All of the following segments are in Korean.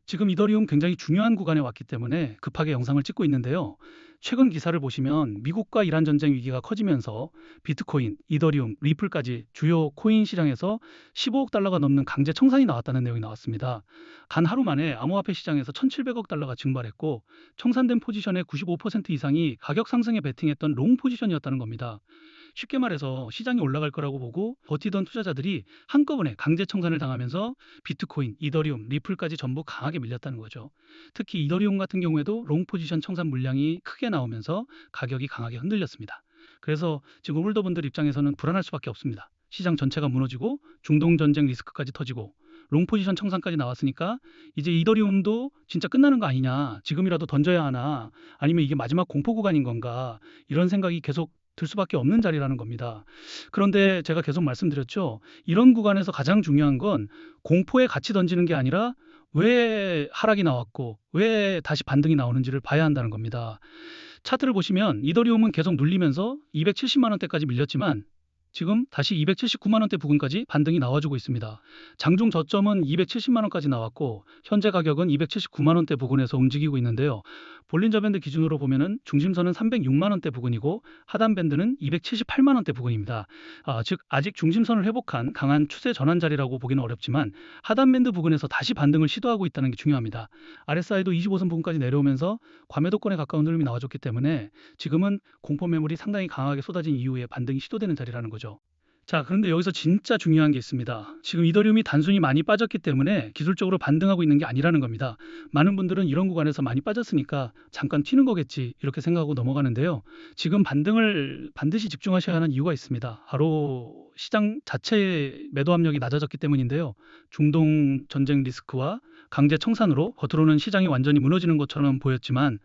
지금 이더리움 굉장히 중요한 구간에 왔기 때문에 급하게 영상을 찍고 있는데요. 최근 기사를 보시면 미국과 이란 전쟁 위기가 커지면서 비트코인, 이더리움, 리플까지 주요 코인 시장에서 15억 달러가 넘는 강제 청산이 나왔다는 내용이 나왔습니다. 단 하루 만에 암호화폐 시장에서 1,700억 달러가 증발했고 청산된 포지션의 95% 이상이 가격 상승에 베팅했던 롱 포지션이었다는 겁니다. 쉽게 말해서 시장이 올라갈 거라고 보고 버티던 투자자들이 한꺼번에 강제 청산을 당하면서 비트코인, 이더리움, 리플까지 전부 강하게 밀렸다는 거죠. 특히 이더리움 같은 경우에도 롱 포지션 청산 물량이 크게 나오면서 가격이 강하게 흔들렸습니다. 그래서 지금 홀더분들 입장에서는 불안할 수밖에 없습니다. 시장 전체가 무너지고 중동 전쟁 리스크까지 터지고 롱 포지션 청산까지 나왔으니까 이제 이더리움도 진짜 끝나는 거 아니냐, 지금이라도 던져야 하나, 아니면 이게 마지막 공포 구간인 건가, 이런 생각이 계속 들 수밖에 없는 자리라는 겁니다. 그런데 제가 계속 말씀드렸죠. 이런 구간에서 가장 중요한 건 공포에 같이 던지는 게 아니라 왜 하락이 나왔고 왜 다시 반등이 나오는지를 봐야 한다는 겁니다. 차트를 보시면 이더리움은 계속 눌리면서 270만 원대까지 밀렸지만 지금 다시 279만 원대 부근까지 반등이 나와주고 있습니다. 장중 저점은 270만 원까지 나왔고 현재 가격은 279만 원대 부근에서 움직이고 있는데요. 볼린저 밴드 기준으로 보면은 중심선은 306만 원대 부근이고 하단 밴드는 278만 원대 부근입니다. 즉 아직 중심선을 회복한 강한 추세 전환 자리라고 보기는 어렵지만 하단 밴드 부근에서 다시 반등을 시도하고 있다는 게 중요합니다. RSI도 25선 부근까지 내려오면서 과매도권에 가까운 흐름이 나와줬기 때문에 지금은 공포 매물이 상당히 강하게 쏟아진 이후에 반등이 시도되는 자리라는 거죠. 자, 그런데 여기서 진짜 중요한 게 있습니다. 지금 이더리움이 단순히 많이 빠졌기 때문에 기술적으로 반등하고 있는 게 아니라는 겁니다. 많은 분들은 이런 구간에서 많이 빠졌으니까 잠깐 튀는 거겠지 이렇게 생각하고 넘어가는데요. 지금 반등을 반드시 집중하셔야 하는 이유가 있습니다. 바로 시장 자체의 매도 압력이 낮아졌기 때문인데요. 중동 전쟁 리스크와 강제 청산으로 겉으로는 시장이 완전히 무너지는 것처럼 보였지만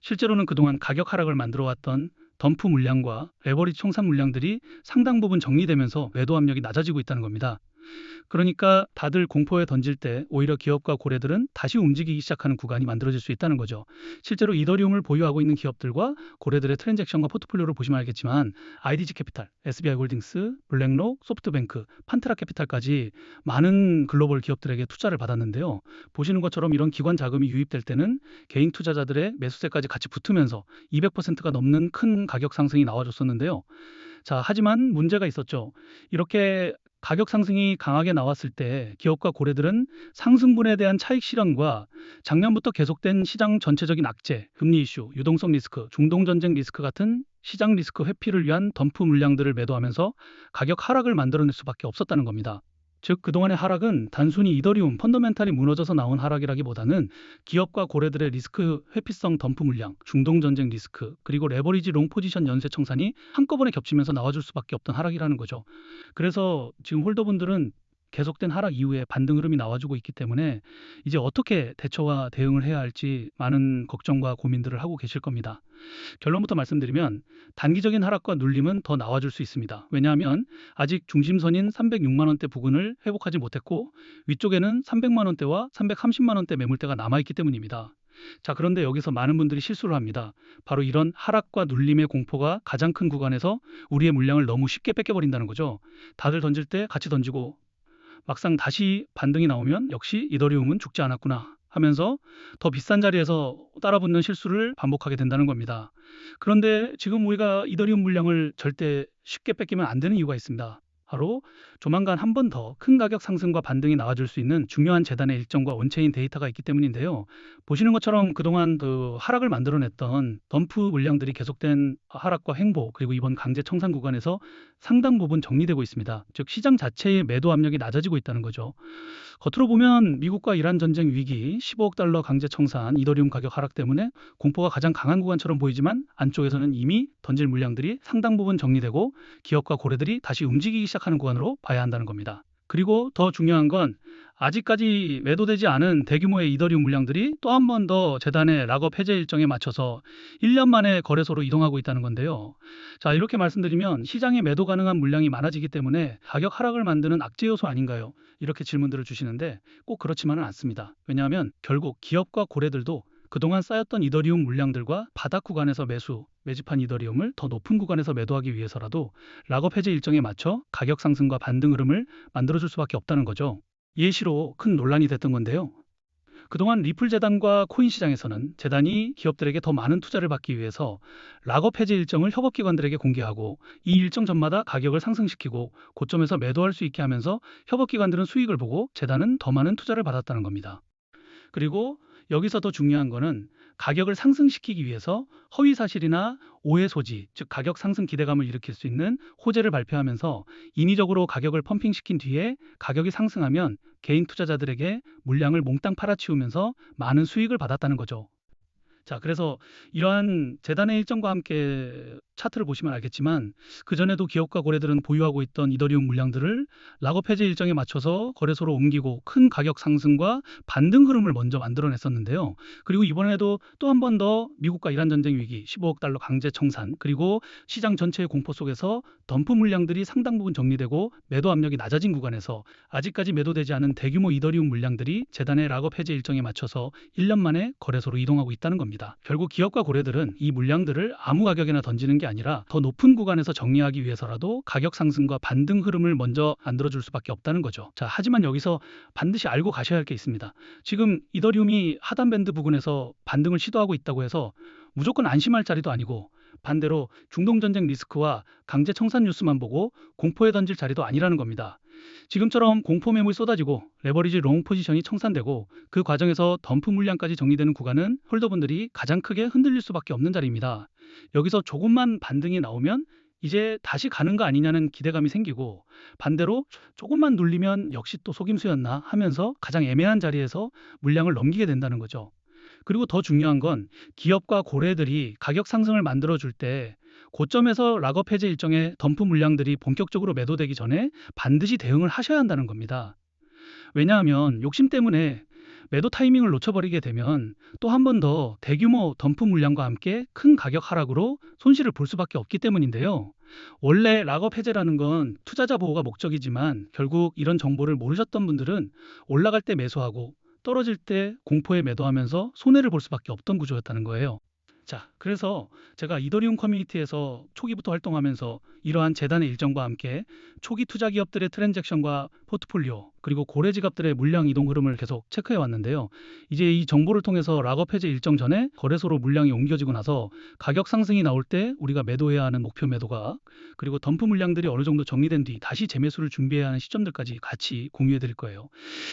실제로는 그동안 가격 하락을 만들어 왔던 덤프 물량과 레버리지 청산 물량들이 상당 부분 정리되면서 매도 압력이 낮아지고 있다는 겁니다. 그러니까 다들 공포에 던질 때 오히려 기업과 고래들은 다시 움직이기 시작하는 구간이 만들어질 수 있다는 거죠. 실제로 이더리움을 보유하고 있는 기업들과 고래들의 트랜잭션과 포트폴리오를 보시면 알겠지만 IDG 캐피탈, SBI 홀딩스, 블랙록, 소프트뱅크, 판테라 캐피탈까지 많은 글로벌 기업들에게 투자를 받았는데요. 보시는 것처럼 이런 기관 자금이 유입될 때는 개인 투자자들의 매수세까지 같이 붙으면서 200%가 넘는 큰 가격 상승이 나와줬었는데요. 자, 하지만 문제가 있었죠. 이렇게 가격 상승이 강하게 나왔을 때 기업과 고래들은 상승분에 대한 차익 실현과 작년부터 계속된 시장 전체적인 악재, 금리 이슈, 유동성 리스크, 중동 전쟁 리스크 같은 시장 리스크 회피를 위한 덤프 물량들을 매도하면서 가격 하락을 만들어낼 수밖에 없었다는 겁니다. 즉 그동안의 하락은 단순히 이더리움 펀더멘탈이 무너져서 나온 하락이라기보다는 기업과 고래들의 리스크 회피성 덤프 물량, 중동 전쟁 리스크, 그리고 레버리지 롱 포지션 연쇄 청산이 한꺼번에 겹치면서 나와줄 수밖에 없던 하락이라는 거죠. 그래서 지금 홀더분들은 계속된 하락 이후에 반등 흐름이 나와주고 있기 때문에 이제 어떻게 대처와 대응을 해야 할지 많은 걱정과 고민들을 하고 계실 겁니다. 결론부터 말씀드리면 단기적인 하락과 눌림은 더 나와줄 수 있습니다. 왜냐하면 아직 중심선인 306만 원대 부근을 회복하지 못했고 위쪽에는 300만 원대와 330만 원대 매물대가 남아있기 때문입니다. 자, 그런데 여기서 많은 분들이 실수를 합니다. 바로 이런 하락과 눌림의 공포가 가장 큰 구간에서 우리의 물량을 너무 쉽게 뺏겨버린다는 거죠. 다들 던질 때 같이 던지고 막상 다시 반등이 나오면 역시 이더리움은 죽지 않았구나 하면서 더 비싼 자리에서 따라붙는 실수를 반복하게 된다는 겁니다. 그런데 지금 우리가 이더리움 물량을 절대 쉽게 뺏기면 안 되는 이유가 있습니다. 바로 조만간 한 번 더 큰 가격 상승과 반등이 나와줄 수 있는 중요한 재단의 일정과 온체인 데이터가 있기 때문인데요. 보시는 것처럼 그동안 그 하락을 만들어냈던 덤프 물량들이 계속된 하락과 횡보 그리고 이번 강제 청산 구간에서 상당 부분 정리되고 있습니다. 즉 시장 자체의 매도 압력이 낮아지고 있다는 거죠. 겉으로 보면 미국과 이란 전쟁 위기, 15억 달러 강제 청산, 이더리움 가격 하락 때문에 공포가 가장 강한 구간처럼 보이지만 안쪽에서는 이미 던질 물량들이 상당 부분 정리되고 기업과 고래들이 다시 움직이기 시작하는 구간으로 봐야 한다는 겁니다. 그리고 더 중요한 건 아직까지 매도되지 않은 대규모의 이더리움 물량들이 또 한 번 더 재단의 락업 해제 일정에 맞춰서 1년 만에 거래소로 이동하고 있다는 건데요. 자, 이렇게 말씀드리면 시장에 매도 가능한 물량이 많아지기 때문에 가격 하락을 만드는 악재 요소 아닌가요? 이렇게 질문들을 주시는데 꼭 그렇지만은 않습니다. 왜냐하면 결국 기업과 고래들도 그동안 쌓였던 이더리움 물량들과 바닥 구간에서 매집한 이더리움을 더 높은 구간에서 매도하기 위해서라도 락업 해제 일정에 맞춰 가격 상승과 반등 흐름을 만들어줄 수밖에 없다는 거죠. 예시로 큰 논란이 됐던 건데요. 그동안 리플 재단과 코인 시장에서는 재단이 기업들에게 더 많은 투자를 받기 위해서 락업 해제 일정을 협업기관들에게 공개하고 이 일정 전마다 가격을 상승시키고 고점에서 매도할 수 있게 하면서 협업기관들은 수익을 보고 재단은 더 많은 투자를 받았다는 겁니다. 그리고 여기서 더 중요한 거는 가격을 상승시키기 위해서 허위 사실이나 오해 소지, 즉 가격 상승 기대감을 일으킬 수 있는 호재를 발표하면서 인위적으로 가격을 펌핑시킨 뒤에 가격이 상승하면 개인 투자자들에게 물량을 몽땅 팔아치우면서 많은 수익을 받았다는 거죠. 자, 그래서 이러한 재단의 일정과 함께 차트를 보시면 알겠지만 그전에도 기업과 고래들은 보유하고 있던 이더리움 물량들을 락업 해제 일정에 맞춰서 거래소로 옮기고 큰 가격 상승과 반등 흐름을 먼저 만들어냈었는데요. 그리고 이번에도 또 한 번 더 미국과 이란 전쟁 위기, 15억 달러 강제 청산, 그리고 시장 전체의 공포 속에서 덤프 물량들이 상당 부분 정리되고 매도 압력이 낮아진 구간에서 아직까지 매도되지 않은 대규모 이더리움 물량들이 재단의 락업 해제 일정에 맞춰서 1년 만에 거래소로 이동하고 있다는 겁니다. 결국 기업과 고래들은 이 물량들을 아무 가격에나 던지는 게 아니라 더 높은 구간에서 정리하기 위해서라도 가격 상승과 반등 흐름을 먼저 만들어줄 수밖에 없다는 거죠. 자, 하지만 여기서 반드시 알고 가셔야 할 게 있습니다. 지금 이더리움이 하단 밴드 부근에서 반등을 시도하고 있다고 해서 무조건 안심할 자리도 아니고 반대로 중동 전쟁 리스크와 강제 청산 뉴스만 보고 공포에 던질 자리도 아니라는 겁니다. 지금처럼 공포 매물이 쏟아지고 레버리지 롱 포지션이 청산되고 그 과정에서 덤프 물량까지 정리되는 구간은 홀더분들이 가장 크게 흔들릴 수밖에 없는 자리입니다. 여기서 조금만 반등이 나오면 이제 다시 가는 거 아니냐는 기대감이 생기고 반대로 조금만 눌리면 역시 또 속임수였나 하면서 가장 애매한 자리에서 물량을 넘기게 된다는 거죠. 그리고 더 중요한 건 기업과 고래들이 가격 상승을 만들어줄 때 고점에서 락업 해제 일정의 덤프 물량들이 본격적으로 매도되기 전에 반드시 대응을 하셔야 한다는 겁니다. 왜냐하면 욕심 때문에 매도 타이밍을 놓쳐버리게 되면 또 한 번 더 대규모 덤프 물량과 함께 큰 가격 하락으로 손실을 볼 수밖에 없기 때문인데요. 원래 락업 해제라는 건 투자자 보호가 목적이지만 결국 이런 정보를 모르셨던 분들은 올라갈 때 매수하고 떨어질 때 공포에 매도하면서 손해를 볼 수밖에 없던 구조였다는 거예요. 자, 그래서 제가 이더리움 커뮤니티에서 초기부터 활동하면서 이러한 재단의 일정과 함께 초기 투자 기업들의 트랜잭션과 포트폴리오 그리고 고래 지갑들의 물량 이동 흐름을 계속 체크해 왔는데요. 이제 이 정보를 통해서 락업 해제 일정 전에 거래소로 물량이 옮겨지고 나서 가격 상승이 나올 때 우리가 매도해야 하는 목표 매도가 그리고 덤프 물량들이 어느 정도 정리된 뒤 다시 재매수를 준비해야 하는 시점들까지 같이 공유해 드릴 거예요.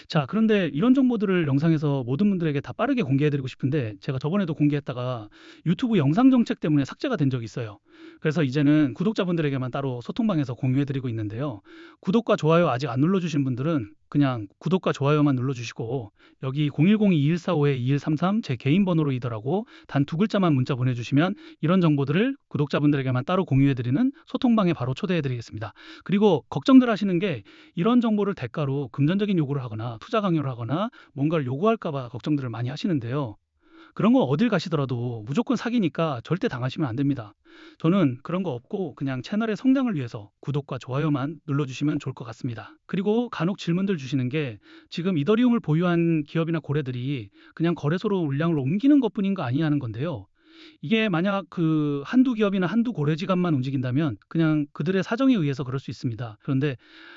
자, 그런데 이런 정보들을 영상에서 모든 분들에게 다 빠르게 공개해 드리고 싶은데 제가 저번에도 공개했다가 유튜브 영상 정책 때문에 삭제가 된 적이 있어요. 그래서 이제는 구독자분들에게만 따로 소통방에서 공유해드리고 있는데요. 구독과 좋아요 아직 안 눌러주신 분들은 그냥 구독과 좋아요만 눌러주시고 여기 010-2145-2133 제 개인 번호로이더라고 단 두 글자만 문자 보내주시면 이런 정보들을 구독자분들에게만 따로 공유해드리는 소통방에 바로 초대해드리겠습니다. 그리고 걱정들 하시는 게 이런 정보를 대가로 금전적인 요구를 하거나 투자 강요를 하거나 뭔가를 요구할까봐 걱정들을 많이 하시는데요. 그런 거 어딜 가시더라도 무조건 사기니까 절대 당하시면 안 됩니다. 저는 그런 거 없고 그냥 채널의 성장을 위해서 구독과 좋아요만 눌러주시면 좋을 것 같습니다. 그리고 간혹 질문들 주시는 게 지금 이더리움을 보유한 기업이나 고래들이 그냥 거래소로 물량을 옮기는 것뿐인 거 아니냐는 건데요. 이게 만약 그 한두 기업이나 한두 고래 지갑만 움직인다면 그냥 그들의 사정에 의해서 그럴 수 있습니다. 그런데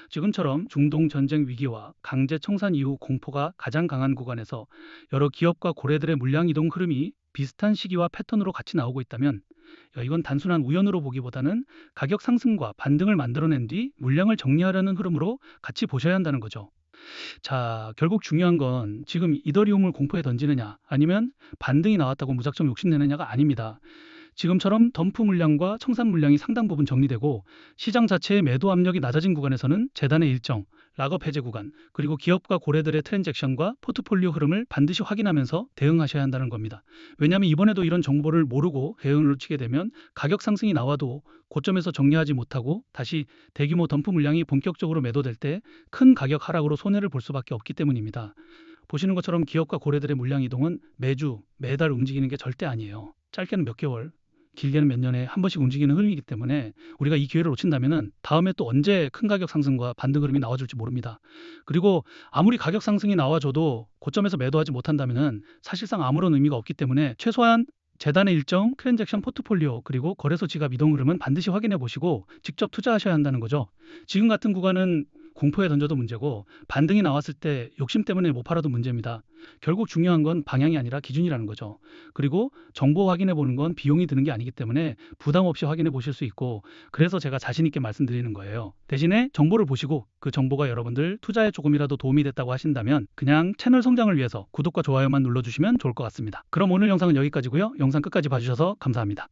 지금처럼 중동 전쟁 위기와 강제 청산 이후 공포가 가장 강한 구간에서 여러 기업과 고래들의 물량 이동 흐름이 비슷한 시기와 패턴으로 같이 나오고 있다면 이건 단순한 우연으로 보기보다는 가격 상승과 반등을 만들어낸 뒤 물량을 정리하려는 흐름으로 같이 보셔야 한다는 거죠. 자, 결국 중요한 건 지금 이더리움을 공포에 던지느냐 아니면 반등이 나왔다고 무작정 욕심내느냐가 아닙니다. 지금처럼 덤프 물량과 청산 물량이 상당 부분 정리되고 시장 자체의 매도 압력이 낮아진 구간에서는 재단의 일정, 락업 해제 구간, 그리고 기업과 고래들의 트랜잭션과 포트폴리오 흐름을 반드시 확인하면서 대응하셔야 한다는 겁니다. 왜냐하면 이번에도 이런 정보를 모르고 대응을 놓치게 되면 가격 상승이 나와도 고점에서 정리하지 못하고 다시 대규모 덤프 물량이 본격적으로 매도될 때 큰 가격 하락으로 손해를 볼 수밖에 없기 때문입니다. 보시는 것처럼 기업과 고래들의 물량 이동은 매주, 매달 움직이는 게 절대 아니에요. 짧게는 몇 개월, 길게는 몇 년에 한 번씩 움직이는 흐름이기 때문에 우리가 이 기회를 놓친다면은 다음에 또 언제 큰 가격 상승과 반등 흐름이 나와줄지 모릅니다. 그리고 아무리 가격 상승이 나와줘도 고점에서 매도하지 못한다면은 사실상 아무런 의미가 없기 때문에 최소한 재단의 일정, 트랜잭션 포트폴리오 그리고 거래소 지갑 이동 흐름은 반드시 확인해 보시고 직접 투자하셔야 한다는 거죠. 지금 같은 구간은 공포에 던져도 문제고 반등이 나왔을 때 욕심 때문에 못 팔아도 문제입니다. 결국 중요한 건 방향이 아니라 기준이라는 거죠. 그리고 정보 확인해 보는 건 비용이 드는 게 아니기 때문에 부담 없이 확인해 보실 수 있고 그래서 제가 자신 있게 말씀드리는 거예요. 대신에 정보를 보시고 그 정보가 여러분들 투자에 조금이라도 도움이 됐다고 하신다면 그냥 채널 성장을 위해서 구독과 좋아요만 눌러주시면 좋을 것 같습니다. 그럼 오늘 영상은 여기까지고요. 영상 끝까지 봐주셔서 감사합니다.